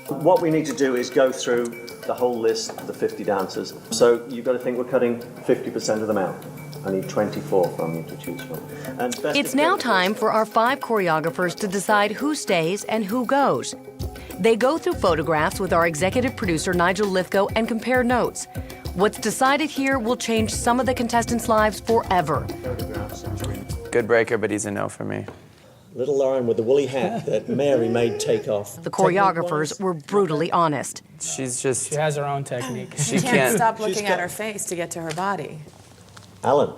What we need to do is go through the whole list of the 50 dancers. So you've got to think we're cutting 50% of them out. I need 24 from you to choose from. And it's now time for our 5 choreographers to decide who stays and who goes. They go through photographs with our executive producer, Nigel Lithgow, and compare notes. What's decided here will change some of the contestants' lives forever. Good breaker, but he's a no for me. Little Lauren with the woolly hat that Mary made take off. The choreographers were brutally honest. She has her own technique. She can't stop looking at her face to get to her body. Alan.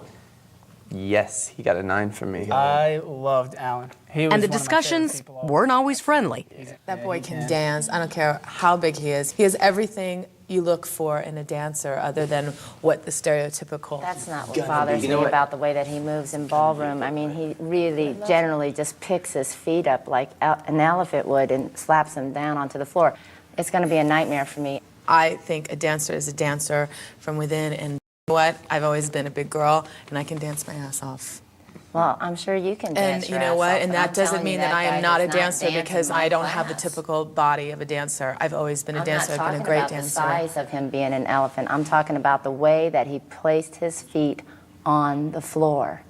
Yes, he got a 9 from me. I loved Alan. And the discussions weren't always friendly. That boy can dance. I don't care how big he is. He has everything you look for in a dancer other than what the stereotypical... That's not what bothers me about the way that he moves in ballroom. I mean, he really generally just picks his feet up like an elephant would and slaps them down onto the floor. It's going to be a nightmare for me. I think a dancer is a dancer from within, and what? I've always been a big girl, and I can dance my ass off. Well, I'm sure you can dance. And you know what? And that doesn't mean that I am not a dancer because I don't have the typical body of a dancer. I've always been a dancer. I've been a great dancer. I'm not talking about the size of him being an elephant. I'm talking about the way that he placed his feet on the floor,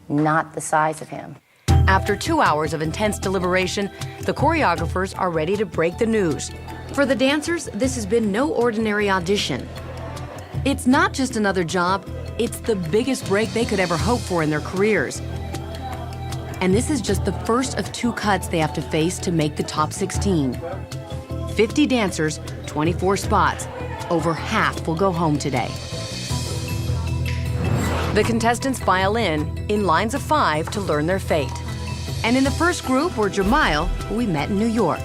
not the size of him. After 2 hours of intense deliberation, the choreographers are ready to break the news. For the dancers, this has been no ordinary audition. It's not just another job, it's the biggest break they could ever hope for in their careers. And this is just the first of 2 cuts they have to face to make the top 16. 50 dancers, 24 spots. Over half will go home today. The contestants file in lines of 5 to learn their fate. And in the first group were Jamal, who we met in New York,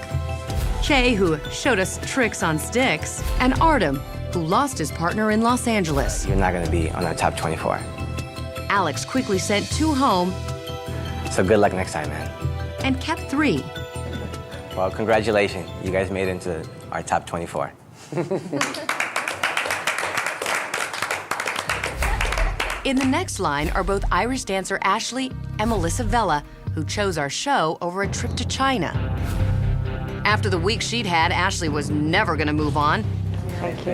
Che, who showed us tricks on sticks, and Artem, who lost his partner in Los Angeles. You're not going to be on our top 24. Alex quickly sent 2 home. So good luck next time, man. And kept 3. Well, congratulations. You guys made it into our top 24. In the next line are both Irish dancer Ashley and Melissa Vella, who chose our show over a trip to China. After the week she'd had, Ashley was never going to move on. Thank you.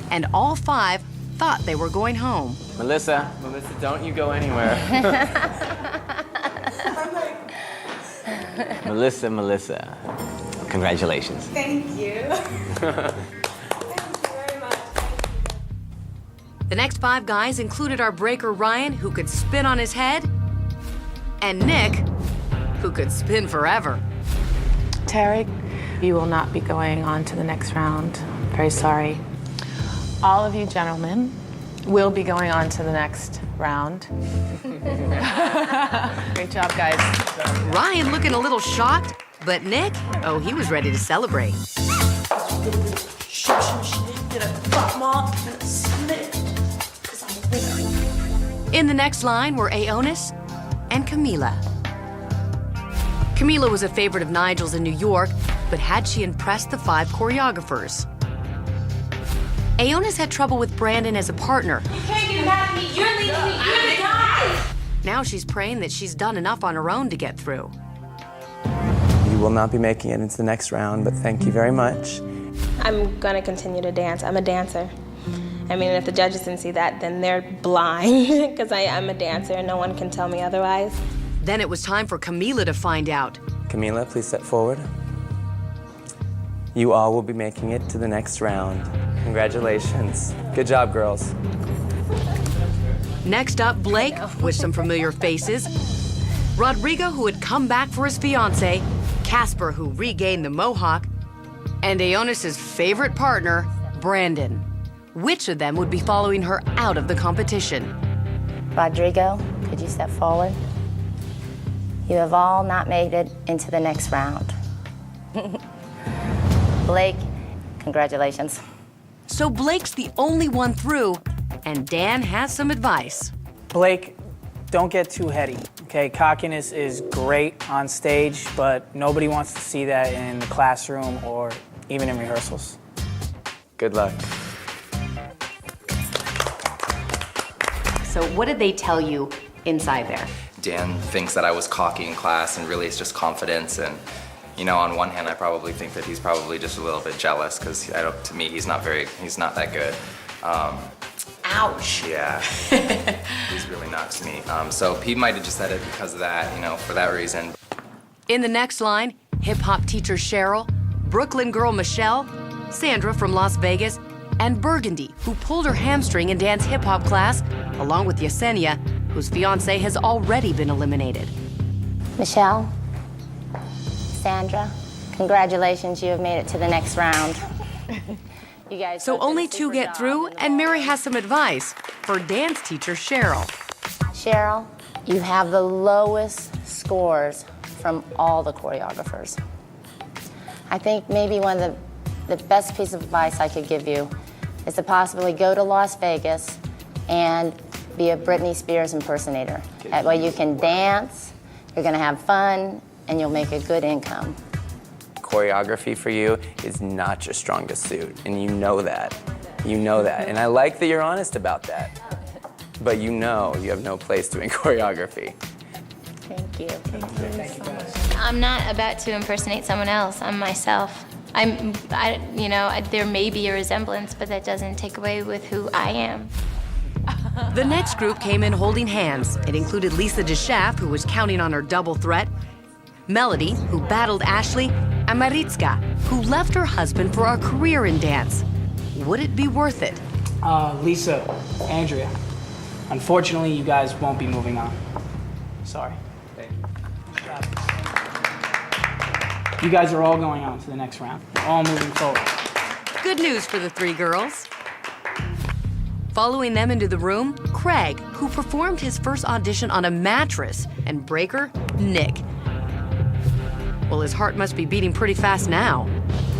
And all 5 thought they were going home. Melissa, don't you go anywhere. Melissa, congratulations. Thank you. Thank you very much. The next 5 guys included our breaker Ryan, who could spin on his head, and Nick, who could spin forever. Tarek, you will not be going on to the next round. Very sorry. All of you gentlemen will be going on to the next round. Great job, guys. Ryan looking a little shocked, but Nick, oh, he was ready to celebrate. In the next line were Aonis and Camila. Camila was a favorite of Nigel's in New York, but had she impressed the 5 choreographers? Aonis had trouble with Brandon as a partner. You can't get mad at me. You're leaving me. You're the guy. Now she's praying that she's done enough on her own to get through. You will not be making it into the next round, but thank you very much. I'm gonna continue to dance. I'm a dancer. I mean, if the judges didn't see that, then they're blind, because I'm a dancer and no one can tell me otherwise. Then it was time for Camila to find out. Camila, please step forward. You all will be making it to the next round. Congratulations. Good job, girls. Next up, Blake, with some familiar faces. Rodrigo, who had come back for his fiancée. Casper, who regained the mohawk. And Aonis' favorite partner, Brandon. Which of them would be following her out of the competition? Rodrigo, could you step forward? You have all not made it into the next round. Blake, congratulations. So Blake's the only one through, and Dan has some advice. Blake, don't get too heady, okay? Cockiness is great on stage, but nobody wants to see that in the classroom or even in rehearsals. Good luck. So what did they tell you inside there? Dan thinks that I was cocky in class, and really it's just confidence, and You know, on one hand, I probably think that he's probably just a little bit jealous because to me, he's not that good. Ouch. Yeah, he's really not to me. So Pete might have just said it because of that, you know, for that reason. In the next line, hip-hop teacher Cheryl, Brooklyn girl Michelle, Sandra from Las Vegas, and Burgundy, who pulled her hamstring in dance hip-hop class, along with Yesenia, whose fiancé has already been eliminated. Michelle, Sandra, congratulations, you have made it to the next round. You guys So only two get through, and Mary has some advice for dance teacher Cheryl. Cheryl, you have the lowest scores from all the choreographers. I think maybe one of the best piece of advice I could give you is to possibly go to Las Vegas and be a Britney Spears impersonator. That way you can dance, you're gonna have fun, and you'll make a good income. Choreography for you is not your strongest suit, and you know that. You know that, and I like that you're honest about that. But you know you have no place doing choreography. Thank you. Thank you, guys. I'm not about to impersonate someone else. I'm myself. There may be a resemblance, but that doesn't take away with who I am. The next group came in holding hands. It included Lisa DeShaff, who was counting on her double threat, Melody, who battled Ashley, and Maritska, who left her husband for a career in dance. Would it be worth it? Lisa, Andrea, unfortunately, you guys won't be moving on. Sorry. You guys are all going on to the next round. All moving forward. Good news for the three girls. Following them into the room, Craig, who performed his first audition on a mattress, and breaker, Nick. Well, his heart must be beating pretty fast now.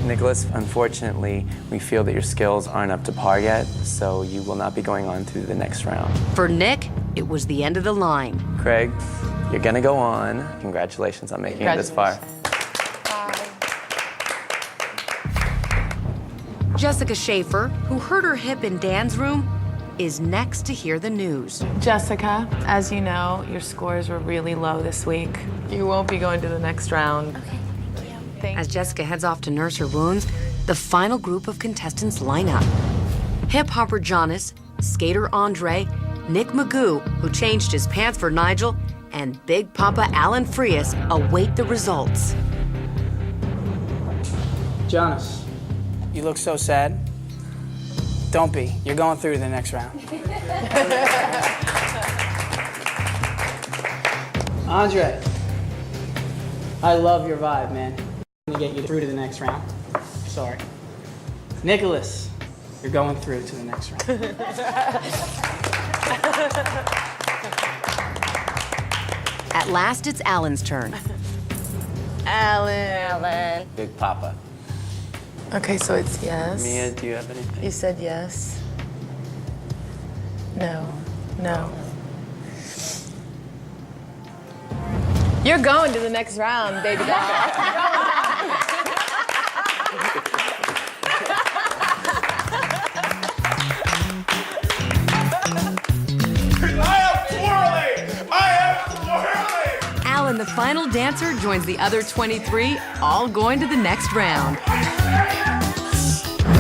Nicholas, unfortunately, we feel that your skills aren't up to par yet, so you will not be going on to the next round. For Nick, it was the end of the line. Craig, you're gonna go on. Congratulations on making it this far. Jessica Schaefer, who hurt her hip in Dan's room, is next to hear the news. Jessica, as you know, your scores were really low this week. You won't be going to the next round. Okay, thank you. As Jessica heads off to nurse her wounds, the final group of contestants line up. Hip-hopper Jonas, skater Andre, Nick Magoo, who changed his pants for Nigel, and Big Papa Alan Frias await the results. Jonas, you look so sad. Don't be. You're going through to the next round. Andre, I love your vibe, man. I'm gonna get you through to the next round. Sorry. Nicholas, you're going through to the next round. At last, it's Alan's turn. Alan. Big Papa. Okay, so it's yes. Mia, do you have anything? You said yes. No. No. You're going to the next round, baby doll. Alan, the final dancer, joins the other 23, all going to the next round.